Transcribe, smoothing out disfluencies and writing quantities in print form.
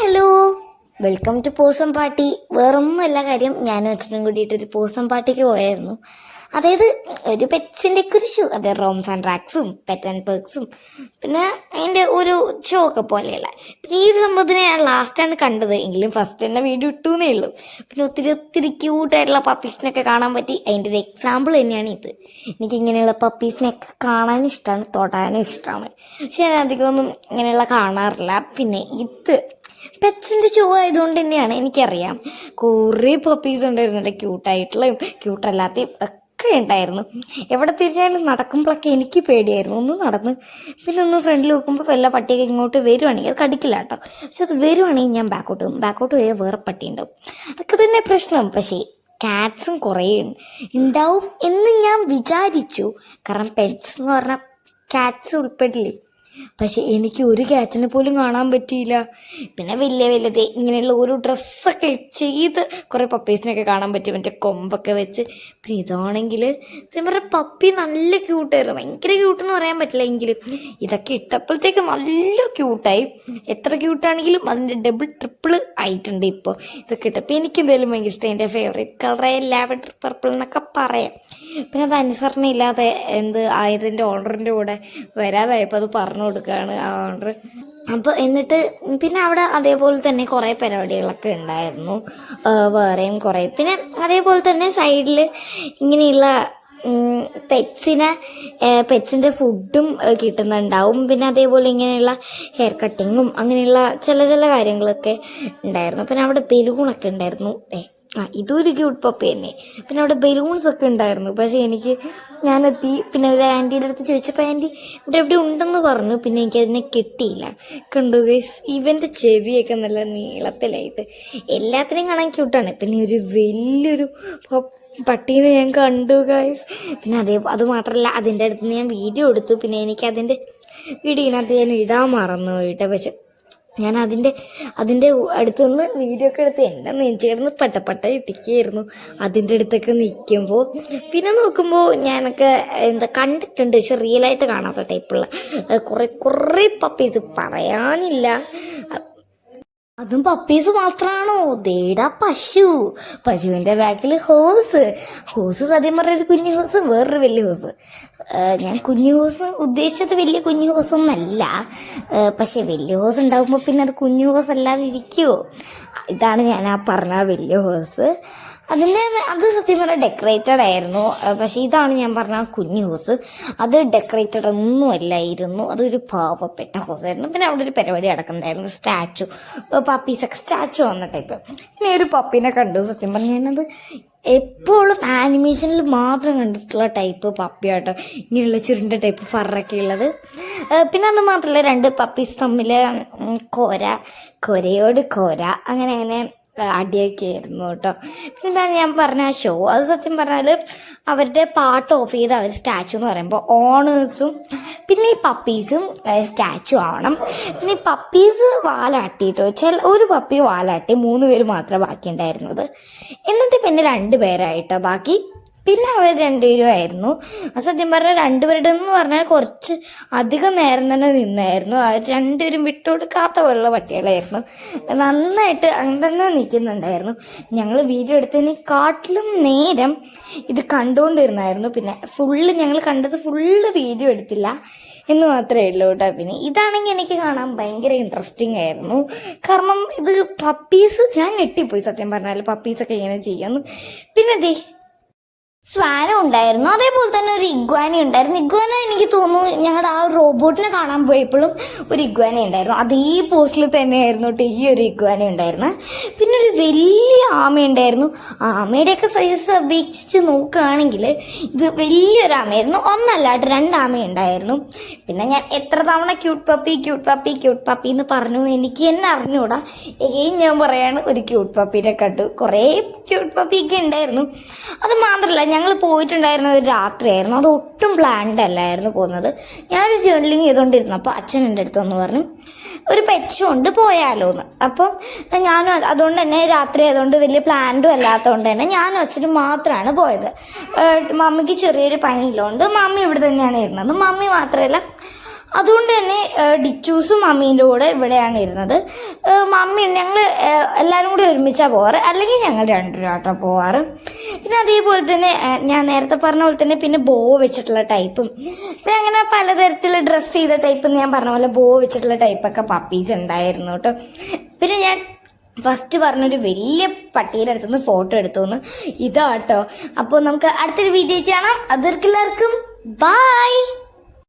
Hello, welcome to പോസം party. വേറൊന്നുമല്ല കാര്യം, ഞാനും അച്ഛനും കൂടിയിട്ടൊരു പോസം പാർട്ടിക്ക് പോയായിരുന്നു. അതായത് ഒരു പെറ്റ്സിൻ്റെ കുരിശു, അതെ, റോംസ് ആൻഡ് റാക്സും പെറ്റ് ആൻഡ് പേർക്സും പിന്നെ അതിൻ്റെ ഒരു ഷോ ഒക്കെ പോലെയുള്ള. പിന്നെ ഈ ഒരു സംഭവത്തിനെ ഞാൻ ലാസ്റ്റാണ് കണ്ടത്, എങ്കിലും ഫസ്റ്റ് തന്നെ വീഡിയോ ഇട്ടുന്നേ ഉള്ളൂ. പിന്നെ ഒത്തിരി ഒത്തിരി ക്യൂട്ടായിട്ടുള്ള പപ്പീസിനൊക്കെ കാണാൻ പറ്റി. അതിൻ്റെ ഒരു എക്സാമ്പിൾ തന്നെയാണ് ഇത്. എനിക്കിങ്ങനെയുള്ള പപ്പീസിനെയൊക്കെ കാണാനും ഇഷ്ടമാണ്, തൊടാനും ഇഷ്ടമാണ്. പക്ഷെ ഞാൻ അധികമൊന്നും ഇങ്ങനെയുള്ള കാണാറില്ല. പിന്നെ ഇത് പെറ്റ്സിൻ്റെ ഷോ ആയതുകൊണ്ട് തന്നെയാണ്. എനിക്കറിയാം കുറേ പപ്പീസ് ഉണ്ടായിരുന്നുണ്ട്, ക്യൂട്ടായിട്ടുള്ളതും ക്യൂട്ടല്ലാത്തയും ഒക്കെ ഉണ്ടായിരുന്നു. എവിടെ തിരിഞ്ഞാലും നടക്കുമ്പോഴൊക്കെ എനിക്ക് പേടിയായിരുന്നു. ഒന്ന് നടന്ന് പിന്നെ ഒന്ന് ഫ്രണ്ടിൽ വെക്കുമ്പോൾ വല്ല പട്ടിയൊക്കെ ഇങ്ങോട്ട് വരുവാണെങ്കിൽ അത് കടിക്കില്ല കേട്ടോ. പക്ഷെ അത് വരുവാണെങ്കിൽ ഞാൻ ബാക്കോട്ട് പോയാൽ വേറെ പട്ടി ഉണ്ടാവും. അതൊക്കെ തന്നെ പ്രശ്നം. പക്ഷേ കാറ്റ്സും കുറേ ഉണ്ടാവും എന്ന് ഞാൻ വിചാരിച്ചു. കാരണം പെറ്റ്സ് എന്ന് പറഞ്ഞാൽ കാറ്റ്സ് ഉൾപ്പെടില്ലേ. പക്ഷെ എനിക്ക് ഒരു ക്യാറ്റിനെ പോലും കാണാൻ പറ്റിയില്ല. പിന്നെ വലുത് ഇങ്ങനെയുള്ള ഒരു ഡ്രസ്സൊക്കെ ചെയ്ത് കുറേ പപ്പീസിനൊക്കെ കാണാൻ പറ്റി, മറ്റേ കൊമ്പൊക്കെ വെച്ച്. പിന്നെ ഇതാണെങ്കിൽ പറഞ്ഞ പപ്പി നല്ല ക്യൂട്ടായിരുന്നു, ഭയങ്കര ക്യൂട്ടെന്ന് പറയാൻ പറ്റില്ല. എങ്കിലും ഇതൊക്കെ ഇട്ടപ്പോഴത്തേക്ക് നല്ല ക്യൂട്ടായി. എത്ര ക്യൂട്ടാണെങ്കിലും അതിൻ്റെ ഡബിൾ ട്രിപ്പിൾ ആയിട്ടുണ്ട് ഇപ്പോൾ ഇതൊക്കെ ഇട്ടപ്പോൾ. എനിക്കെന്തായാലും ഭയങ്കര ഇഷ്ടം. എൻ്റെ ഫേവറേറ്റ് കളറായ ലാവൻഡർ പർപ്പിൾ എന്നൊക്കെ പറയാം. പിന്നെ അത് അനുസരണ ഇല്ലാതെ ആയതിൻ്റെ ഓർഡറിൻ്റെ കൂടെ വരാതായപ്പോൾ അത് പറഞ്ഞു കൊടുക്കുകയാണ് ആ ഓർഡർ. അപ്പോൾ എന്നിട്ട് പിന്നെ അവിടെ അതേപോലെ തന്നെ കുറേ പരിപാടികളൊക്കെ ഉണ്ടായിരുന്നു, വേറെയും കുറേ. പിന്നെ അതേപോലെ തന്നെ സൈഡിൽ ഇങ്ങനെയുള്ള പെറ്റ്സിൻ്റെ ഫുഡും കിട്ടുന്നുണ്ടാവും. പിന്നെ അതേപോലെ ഇങ്ങനെയുള്ള ഹെയർ കട്ടിങ്ങും അങ്ങനെയുള്ള ചില കാര്യങ്ങളൊക്കെ ഉണ്ടായിരുന്നു. പിന്നെ അവിടെ ബലൂണൊക്കെ ഉണ്ടായിരുന്നു. ഇതൊരു ക്യൂട്ട് പപ്പി തന്നെ. പിന്നെ അവിടെ ബലൂൺസൊക്കെ ഉണ്ടായിരുന്നു. പക്ഷേ ഞാനെത്തി പിന്നെ ഒരു ആൻറ്റീൻ്റെ അടുത്ത് ചോദിച്ചപ്പോൾ ആൻറ്റി ഇവിടെ എവിടെ ഉണ്ടെന്ന് പറഞ്ഞു. പിന്നെ എനിക്കതിനെ കിട്ടിയില്ല. കണ്ടു ഗൈസ്, ഇവൻ്റെ ചെവിയൊക്കെ നല്ല നീളത്തിലായിട്ട് എല്ലാത്തിനെയും കാണാൻ ക്യൂട്ടാണ്. പിന്നെ ഒരു വലിയൊരു പട്ടീനെ ഞാൻ കണ്ടു ഗൈസ്. പിന്നെ അത് മാത്രമല്ല, അതിൻ്റെ അടുത്ത് നിന്ന് ഞാൻ വീഡിയോ എടുത്തു. പിന്നെ എനിക്ക് അതിൻ്റെ വീഡിയോനകത്ത് ഞാൻ ഇടാൻ മറന്നു പോയിട്ട്. പക്ഷെ ഞാൻ അതിൻ്റെ അടുത്ത് നിന്ന് വീഡിയോ ഒക്കെ എടുത്ത് എൻ്റെ നെഞ്ചിടുന്ന് പട്ട ഇട്ടിക്കുകയായിരുന്നു അതിൻ്റെ അടുത്തൊക്കെ നിൽക്കുമ്പോൾ. പിന്നെ നോക്കുമ്പോൾ ഞാനൊക്കെ കണ്ടിട്ടുണ്ട്, പക്ഷെ റിയലായിട്ട് കാണാത്ത ടൈപ്പുള്ള കുറേ പപ്പീസ് പറയാനില്ല. അതും പപ്പീസ് മാത്രമാണോ? ദേടാ പശുവിൻ്റെ ബാക്കിൽ ഹോസ് സത്യം പറഞ്ഞൊരു കുഞ്ഞു ഹോസ്, വേറൊരു വലിയ ഹോസ്. ഞാൻ കുഞ്ഞു ഹോസ് ഉദ്ദേശിച്ചത് വലിയ കുഞ്ഞു ഹോസൊന്നല്ല. പക്ഷെ വലിയ ഹോസ് ഉണ്ടാകുമ്പോൾ പിന്നെ അത് കുഞ്ഞു ഹോസ് അല്ലാതെ ഇരിക്കുമോ? ഇതാണ് ഞാൻ പറഞ്ഞ വലിയ ഹോസ്. അത് സത്യം പറഞ്ഞാൽ ഡെക്കറേറ്റഡ് ആയിരുന്നു. പക്ഷേ ഇതാണ് ഞാൻ പറഞ്ഞ കുഞ്ഞു ഹോസ്. അത് ഡെക്കറേറ്റഡ് ഒന്നും അല്ലായിരുന്നു, അതൊരു പാവപ്പെട്ട ഹോസായിരുന്നു. പിന്നെ അവിടെ ഒരു പരിപാടി നടക്കുന്നുണ്ടായിരുന്നു, സ്റ്റാച്ചു പപ്പീസൊക്കെ സ്റ്റാച്ചു വന്ന ടൈപ്പ്. പിന്നെ ഒരു പപ്പീനെ കണ്ടു. സത്യം പറഞ്ഞാൽ ഞാനത് എപ്പോഴും ആനിമേഷനിൽ മാത്രം കണ്ടിട്ടുള്ള ടൈപ്പ് പപ്പിയാട്ടോ, ഇങ്ങനെയുള്ള ചുരുണ്ട ടൈപ്പ് ഫറൊക്കെ ഉള്ളത്. പിന്നെ അത് മാത്രമല്ല, രണ്ട് പപ്പീസ് തമ്മിൽ കൊരയോട് അങ്ങനെ അടിയൊക്കെ ആയിരുന്നു കേട്ടോ. പിന്നെ എന്താണ് ഞാൻ പറഞ്ഞ ആ ഷോ, അത് സത്യം പറഞ്ഞാൽ അവരുടെ പാട്ട് ഓഫ് ചെയ്ത് അവർ സ്റ്റാച്ചു എന്ന് പറയുമ്പോൾ ഓണേഴ്സും പിന്നെ ഈ പപ്പീസും സ്റ്റാച്ചു ആവണം. പിന്നെ ഈ പപ്പീസ് വാലാട്ടിട്ടോ, ഒരു പപ്പി വാലാട്ടി 3 പേര് മാത്രമേ ബാക്കി ഉണ്ടായിരുന്നത്. എന്നിട്ട് പിന്നെ 2 പേരായിട്ടോ ബാക്കി. പിന്നെ അവർ 2 പേരുമായിരുന്നു. സത്യം പറഞ്ഞാൽ 2 പേരുടെ എന്ന് പറഞ്ഞാൽ കുറച്ച് അധികം നേരം തന്നെ നിന്നായിരുന്നു. അവർ 2 പേരും വിട്ടുകൊടുക്കാത്ത പോലുള്ള പട്ടികളായിരുന്നു. നന്നായിട്ട് അങ്ങനെ നിൽക്കുന്നുണ്ടായിരുന്നു. ഞങ്ങൾ വീഡിയോ എടുത്തതിനെക്കാട്ടിലും നേരം ഇത് കണ്ടുകൊണ്ടിരുന്നായിരുന്നു. പിന്നെ ഞങ്ങൾ കണ്ടത് ഫുള്ള് വീഡിയോ എടുത്തില്ല എന്ന് മാത്രമേ ഉള്ളൂ കേട്ടോ. പിന്നെ ഇതാണെങ്കിൽ എനിക്ക് കാണാൻ ഭയങ്കര ഇൻട്രസ്റ്റിംഗ് ആയിരുന്നു. കാരണം ഇത് പപ്പീസ്, ഞാൻ ഞെട്ടിപ്പോയി സത്യം പറഞ്ഞാൽ പപ്പീസൊക്കെ ഇങ്ങനെ ചെയ്യാമെന്ന്. പിന്നെ സ്വാന ഉണ്ടായിരുന്നു, അതേപോലെ തന്നെ ഒരു ഇഗ്വാന ഉണ്ടായിരുന്നു. ഇഗ്വാന എനിക്ക് തോന്നുന്നു ഞങ്ങളുടെ ആ റോബോട്ടിനെ കാണാൻ പോയപ്പോഴും ഒരു ഇഗ്വാന ഉണ്ടായിരുന്നു. അതേ പോസ്റ്റിൽ തന്നെയായിരുന്നു കേട്ടോ ഈ ഒരു ഇഗ്വാന ഉണ്ടായിരുന്നത്. പിന്നെ ഒരു വലിയ ആമ ഉണ്ടായിരുന്നു. ആമയുടെയൊക്കെ സൈസ് അപേക്ഷിച്ച് നോക്കുകയാണെങ്കിൽ ഇത് വലിയൊരു ആമയായിരുന്നു. ഒന്നല്ലാട്ട് 2 ആമ ഉണ്ടായിരുന്നു. പിന്നെ ഞാൻ എത്ര തവണ ക്യൂട്ട് പപ്പി എന്ന് പറഞ്ഞു എനിക്ക് എന്നെ അറിഞ്ഞൂടാ. ഞാൻ പറയാണ്, ഒരു ക്യൂട്ട് പപ്പീനെ കണ്ടു. കുറേ ക്യൂട്ട് പപ്പിയൊക്കെ ഉണ്ടായിരുന്നു. അത് മാത്രമല്ല, ഞങ്ങൾ പോയിട്ടുണ്ടായിരുന്ന ഒരു രാത്രിയായിരുന്നു. അത് ഒട്ടും പ്ലാൻഡ് അല്ലായിരുന്നു പോകുന്നത്. ഞാനൊരു ജേർണലിങ് ചെയ്തുകൊണ്ടിരുന്നു. അപ്പോൾ അച്ഛൻ എൻ്റെ അടുത്തൊന്ന് പറഞ്ഞു, ഒരു പെറ്റ് കൊണ്ട് പോയാലോ എന്ന്. അപ്പം ഞാനും അതുകൊണ്ട് തന്നെ രാത്രി ആയതുകൊണ്ട് വലിയ പ്ലാൻഡും അല്ലാത്തതുകൊണ്ട് തന്നെ ഞാനും അച്ഛനും മാത്രമാണ് പോയത്. മമ്മിക്ക് ചെറിയൊരു പനിയിലുണ്ട്. മമ്മി ഇവിടെ തന്നെയാണ് ഇരുന്നത്. മമ്മി മാത്രമല്ല അതുകൊണ്ട് തന്നെ ഡിച്ചൂസും മമ്മീൻ്റെ കൂടെ ഇവിടെയാണ് ഇരുന്നത്. മമ്മി ഞങ്ങൾ എല്ലാവരും കൂടി ഒരുമിച്ചാണ് പോവാറ്, അല്ലെങ്കിൽ ഞങ്ങൾ രണ്ടുപേരും ആട്ടോ പോവാറ്. പിന്നെ അതേപോലെ തന്നെ ഞാൻ നേരത്തെ പറഞ്ഞ പോലെ തന്നെ പിന്നെ ബോ വെച്ചിട്ടുള്ള ടൈപ്പും പിന്നെ അങ്ങനെ പലതരത്തിൽ ഡ്രസ്സ് ചെയ്ത ടൈപ്പ് ഞാൻ പറഞ്ഞ പോലെ ബോ വെച്ചിട്ടുള്ള ടൈപ്പൊക്കെ പപ്പീസ് ഉണ്ടായിരുന്നു കേട്ടോ. പിന്നെ ഞാൻ ഫസ്റ്റ് പറഞ്ഞൊരു വലിയ പട്ടിയുടെ അടുത്തുനിന്ന് ഫോട്ടോ എടുത്തോന്ന് ഇതാട്ടോ. അപ്പോൾ നമുക്ക് അടുത്തൊരു വീഡിയോ കാണാം. അതെല്ലാവർക്കും ബൈ.